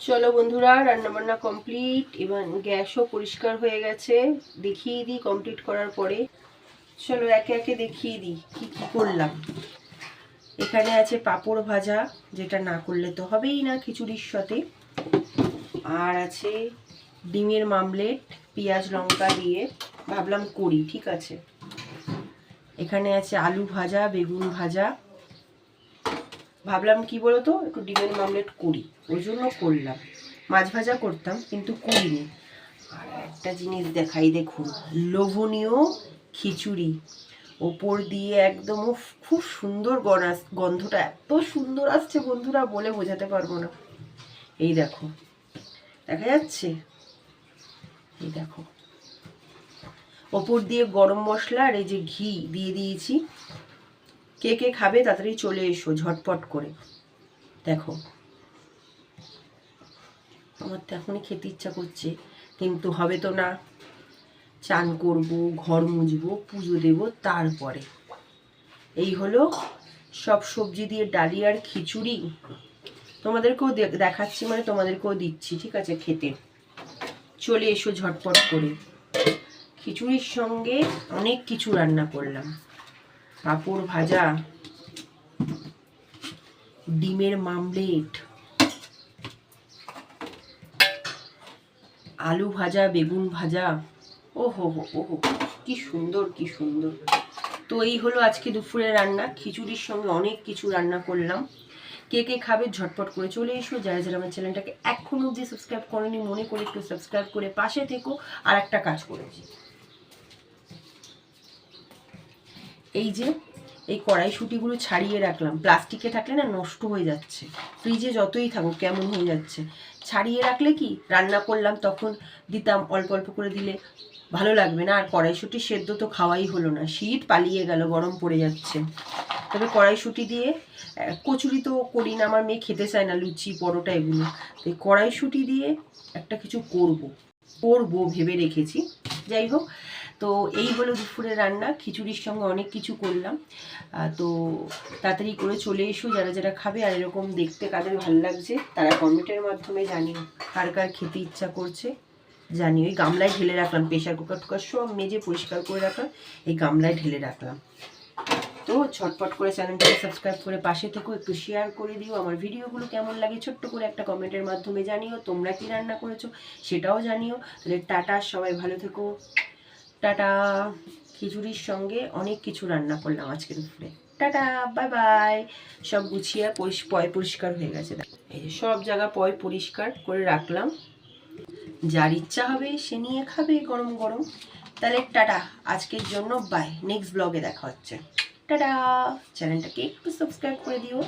চলো বন্ধুরা, রান্নাবান্না কমপ্লিট। এবার গ্যাসও পরিষ্কার হয়ে গেছে, দেখিয়ে দিই কমপ্লিট করার পরে। চলো একে একে দেখিয়ে দিই কি কি করলাম। এখানে আছে পাঁপড় ভাজা, যেটা না করলে তো হবেই না খিচুড়ির সাথে। আর আছে ডিমের মামলেট, পেঁয়াজ লঙ্কা দিয়ে ভাবলাম করি, ঠিক আছে। এখানে আছে আলু ভাজা, বেগুন ভাজা। ভাবলাম কি বলতো, একটু ডিমের মামলেট করি, ওই জন্য করলাম। মাছ ভাজা করতাম কিন্তু করিনি। আর একটা জিনিস দেখাই, দেখুন, লোভনীয় খিচুড়ি। ওপর দিয়ে একদম খুব সুন্দর গন্ধটা এত সুন্দর আসছে বন্ধুরা, বলে বোঝাতে পারবো না। এই দেখো, দেখা যাচ্ছে? এই দেখো, ওপর দিয়ে গরম মশলা আর এই যে ঘি দিয়ে দিয়েছি। কে কে খাবে তাড়াতাড়ি চলে এসো ঝটপট করে। দেখো, আমার তো এখনই খেতে ইচ্ছা করছে, কিন্তু হবে তো না। চান করব, ঘর মুছবো, পুজো দেব, তারপরে। এই হলো সব সবজি দিয়ে ডালিয়ার খিচুড়ি। তোমাদেরকেও দেখাচ্ছি, মানে তোমাদেরকেও দিচ্ছি, ঠিক আছে, খেতে। চলে এসো ঝটপট করে। খিচুড়ির সঙ্গে অনেক কিছু রান্না করলাম। পাঁপড় ভাজা, ডিমের মামলেট, আলু ভাজা, বেগুন ভাজা। ওহো হো ওহো, কি সুন্দর কি সুন্দর। তো এই হলো আজকে দুপুরের রান্না। খিচুড়ির সঙ্গে অনেক কিছু রান্না করলাম। কে কে খাবে ঝটপট করে চলে এসো। যারা যারা আমার চ্যানেলটাকে এখনো অবধি সাবস্ক্রাইব করেনি, মনে করে একটু সাবস্ক্রাইব করে পাশে থেকো। আর একটা কাজ করেছি, এই যে এই কড়াইশুঁটিগুলো ছাড়িয়ে রাখলাম। প্লাস্টিকে থাকলে না নষ্ট হয়ে যাচ্ছে, ফ্রিজে যতই থাকুক কেমন হয়ে যাচ্ছে। ছাড়িয়ে রাখলে কি, রান্না করলাম তখন দিতাম, অল্প অল্প করে দিলে ভালো লাগবে না। আর কড়াইশুঁটি সেদ্ধ তো খাওয়াই হলো না, শীত পালিয়ে গেল, গরম পড়ে যাচ্ছে। তবে কড়াইশুঁটি দিয়ে কচুরি তো করি না, আমার মেয়ে খেতে চায় না, লুচি পরোটা এগুলো। তো কড়াইশুঁটি দিয়ে একটা কিছু করবো ভেবে রেখেছি। যাই হোক, তো এই হলো দুপুরের রান্না। খিচুড়ির সঙ্গে অনেক কিছু করলাম। তো তাড়াতাড়ি করে চলে এসো যারা যারা খাবে। আর এরকম দেখতে কাদের ভালো লাগছে তারা কমেন্টের মাধ্যমে জানিও, কার কার খেতে ইচ্ছা করছে জানিও। এই গামলায় ঢেলে রাখলাম, প্রেশার কুকার টুকার সব মেজে পরিষ্কার করে রাখলাম, এই গামলায় ঢেলে রাখলাম। তো ঝটপট করে চ্যানেলটাকে সাবস্ক্রাইব করে পাশে থেকো, একটু শেয়ার করে দিও। আমার ভিডিওগুলো কেমন লাগে ছোট্ট করে একটা কমেন্টের মাধ্যমে জানিও। তোমরা কি রান্না করেছো সেটাও জানিও। তাহলে টাটা, সবাই ভালো থেকো, টাটা। খিচুড়ির সঙ্গে অনেক কিছু রান্না করলাম আজকে দুপুরে। Tata, bye bye. সব গুছিয়ে পয় পরিষ্কার হয়ে গেছে। এই যে সব জায়গা পয় পরিষ্কার করে রাখলাম, যার ইচ্ছা হবে সে নিয়ে খাবে গরম গরম। তাহলে টাটা, আজকের জন্য বাই। নেক্সট ব্লগে দেখা হচ্ছে। টাটা। চ্যানেলটাকে একটু সাবস্ক্রাইব করে দিও।